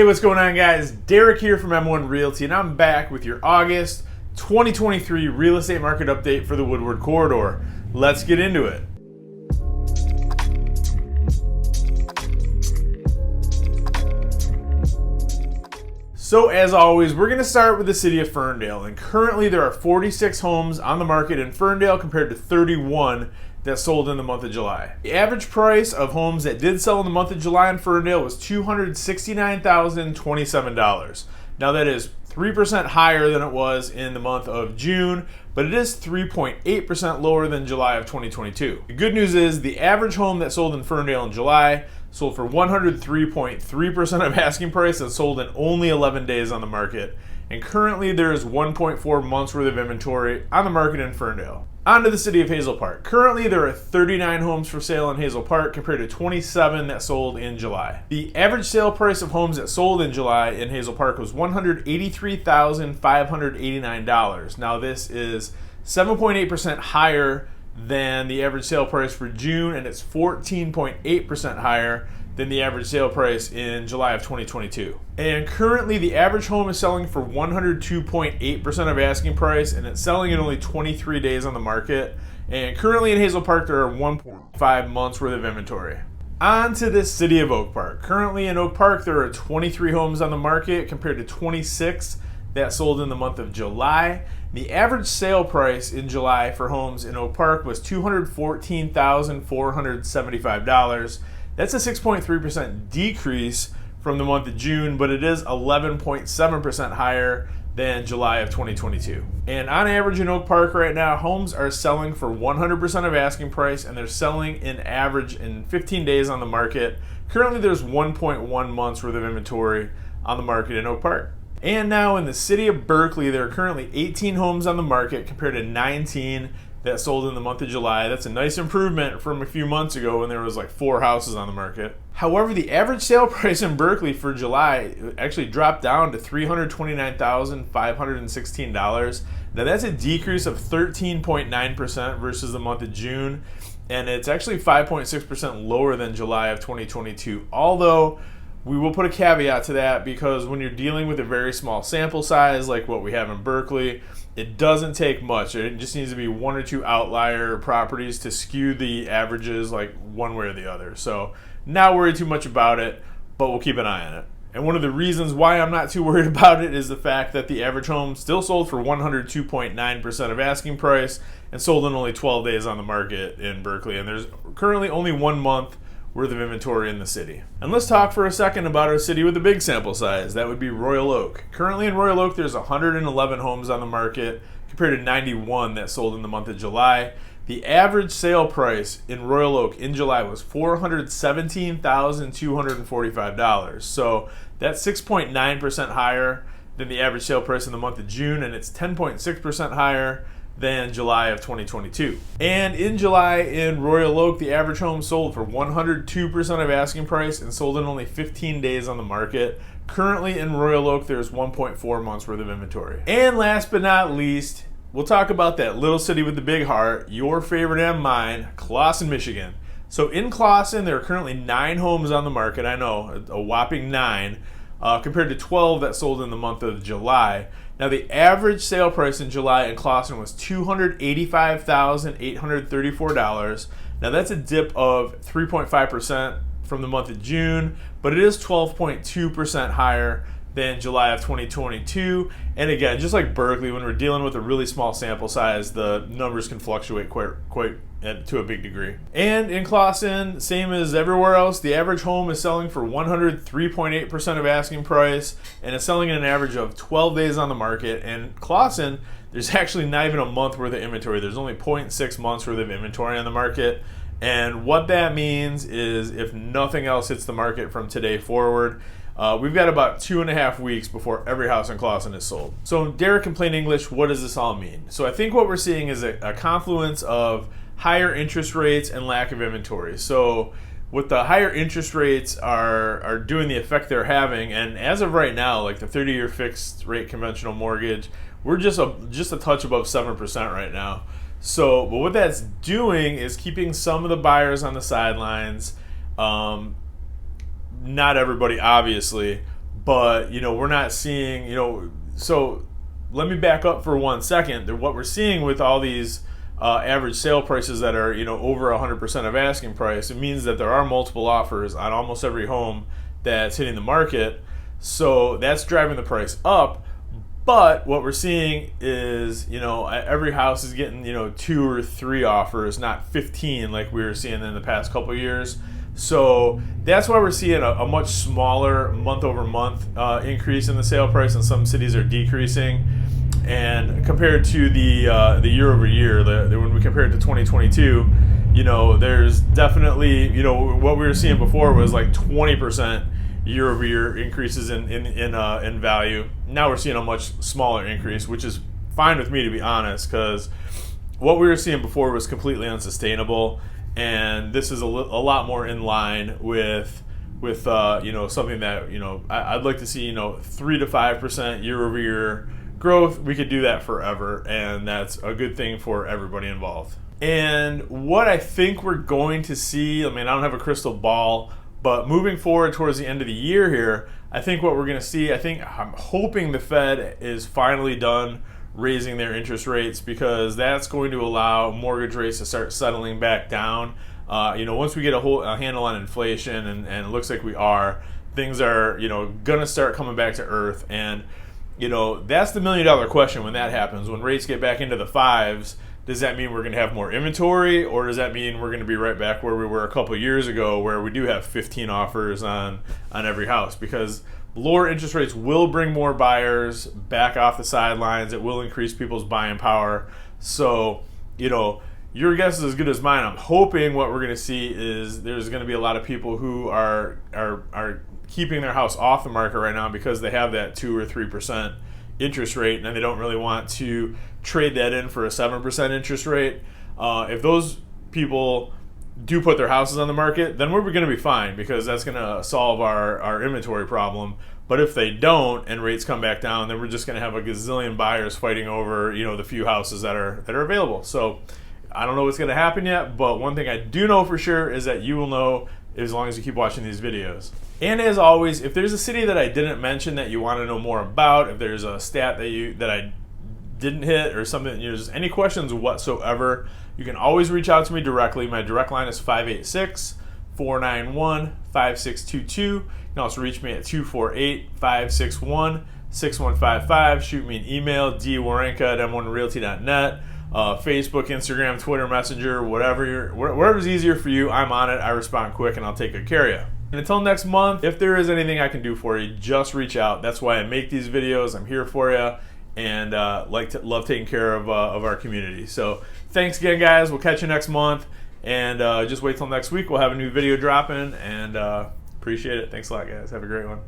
Hey, what's going on, guys? Derek here from M1 Realty, and I'm back with your August 2023 real estate market update for the Woodward Corridor. Let's get into it. So as always, we're going to start with the city of Ferndale, and currently there are 46 homes on the market in Ferndale compared to 31 that sold in the month of July. The average price of homes that did sell in the month of July in Ferndale was $269,027. Now that is 3% higher than it was in the month of June, but it is 3.8% lower than July of 2022. The good news is the average home that sold in Ferndale in July sold for 103.3% of asking price and sold in only 11 days on the market. And currently there is 1.4 months worth of inventory on the market in Ferndale. On to the city of Hazel Park. Currently there are 39 homes for sale in Hazel Park compared to 27 that sold in July. The average sale price of homes that sold in July in Hazel Park was $183,589. Now this is 7.8% higher than the average sale price for June, and it's 14.8% higher than the average sale price in July of 2022. And currently the average home is selling for 102.8% of asking price, and it's selling in only 23 days on the market. And currently in Hazel Park there are 1.5 months worth of inventory. On to the city of Oak Park. Currently in Oak Park there are 23 homes on the market compared to 26 that sold in the month of July. The average sale price in July for homes in Oak Park was $214,475. That's a 6.3% decrease from the month of June, but it is 11.7% higher than July of 2022. And on average in Oak Park right now, homes are selling for 100% of asking price, and they're selling in average in 15 days on the market. Currently there's 1.1 months worth of inventory on the market in Oak Park. And now in the city of Berkeley, there are currently 18 homes on the market compared to 19 that sold in the month of July. That's a nice improvement from a few months ago when there was like 4 houses on the market. However, the average sale price in Berkeley for July actually dropped down to $329,516. Now that's a decrease of 13.9% versus the month of June, and it's actually 5.6% lower than July of 2022. Although we will put a caveat to that, because when you're dealing with a very small sample size like what we have in Berkeley, it doesn't take much. It just needs to be 1 or 2 outlier properties to skew the averages like one way or the other. So not worry too much about it, but we'll keep an eye on it. And one of the reasons why I'm not too worried about it is the fact that the average home still sold for 102.9% of asking price and sold in only 12 days on the market in Berkeley. And there's currently only 1 month worth of inventory in the city. And let's talk for a second about our city with a big sample size. That would be Royal Oak. Currently in Royal Oak there's 111 homes on the market compared to 91 that sold in the month of July. The average sale price in Royal Oak in July was $417,245. So that's 6.9% higher than the average sale price in the month of June, and it's 10.6% higher than July of 2022. And in July in Royal Oak, the average home sold for 102% of asking price and sold in only 15 days on the market. Currently in Royal Oak, there's 1.4 months worth of inventory. And last but not least, we'll talk about that little city with the big heart, your favorite and mine, Clawson, Michigan. So in Clawson, there are currently 9 homes on the market. I know, a whopping 9, compared to 12 that sold in the month of July. Now the average sale price in July in Clawson was $285,834. Now that's a dip of 3.5% from the month of June, but it is 12.2% higher than July of 2022. And again, just like Berkeley, when we're dealing with a really small sample size, the numbers can fluctuate quite to a big degree. And in Clawson, same as everywhere else, the average home is selling for 103.8% of asking price, and it's selling in an average of 12 days on the market. And Clawson, there's actually not even a month worth of inventory. There's only 0.6 months worth of inventory on the market. And what that means is if nothing else hits the market from today forward, we've got about 2.5 weeks before every house in Clawson is sold. So Derek in plain English, what does this all mean? So I think what we're seeing is a confluence of higher interest rates and lack of inventory. So with the higher interest rates are doing the effect they're having, and as of right now, like the 30-year fixed rate conventional mortgage, we're just a touch above 7% right now. So, but what that's doing is keeping some of the buyers on the sidelines. Not everybody, obviously, but we're not seeing, so let me back up for 1 second. What we're seeing with all these average sale prices that are over 100% of asking price, it means that there are multiple offers on almost every home that's hitting the market. So that's driving the price up. But what we're seeing is, every house is getting, 2 or 3 offers, not 15 like we were seeing in the past couple of years. So that's why we're seeing a much smaller month-over-month increase in the sale price, and some cities are decreasing. And compared to the year-over-year, when we compare it to 2022, there's definitely, what we were seeing before was like 20% year-over-year increases in value. Now we're seeing a much smaller increase, which is fine with me, to be honest, because what we were seeing before was completely unsustainable, and this is a lot more in line with something that I'd like to see 3 to 5% year-over-year growth. We could do that forever, and that's a good thing for everybody involved. And what I think we're going to see, I don't have a crystal ball, but moving forward towards the end of the year here, I think what we're going to see, I'm hoping the Fed is finally done raising their interest rates, because that's going to allow mortgage rates to start settling back down. Once we get a handle on inflation, and it looks like we are, things are going to start coming back to earth. And that's the $1 million question when that happens. When rates get back into the 5s, does that mean we're going to have more inventory, or does that mean we're going to be right back where we were a couple of years ago, where we do have 15 offers on every house? Because lower interest rates will bring more buyers back off the sidelines. It will increase people's buying power. So, your guess is as good as mine. I'm hoping what we're going to see is there's going to be a lot of people who are keeping their house off the market right now because they have that 2 or 3% interest rate, and they don't really want to trade that in for a 7% interest rate. If those people do put their houses on the market, then we're going to be fine, because that's going to solve our inventory problem. But if they don't, and rates come back down, then we're just going to have a gazillion buyers fighting over the few houses that are available. So I don't know what's going to happen yet, but one thing I do know for sure is that you will know as long as you keep watching these videos. And as always, if there's a city that I didn't mention that you want to know more about, if there's a stat that I didn't hit, or something, just any questions whatsoever, you can always reach out to me directly. My direct line is 586-491-5622. You can also reach me at 248-561-6155. Shoot me an email, dwerenka@m1realty.net. Facebook, Instagram, Twitter, Messenger, whatever's easier for you, I'm on it. I respond quick, and I'll take good care of you. And until next month, if there is anything I can do for you, just reach out. That's why I make these videos. I'm here for you, and love taking care of our community. So thanks again, guys. We'll catch you next month, and just wait till next week. We'll have a new video dropping, and appreciate it. Thanks a lot, guys. Have a great one.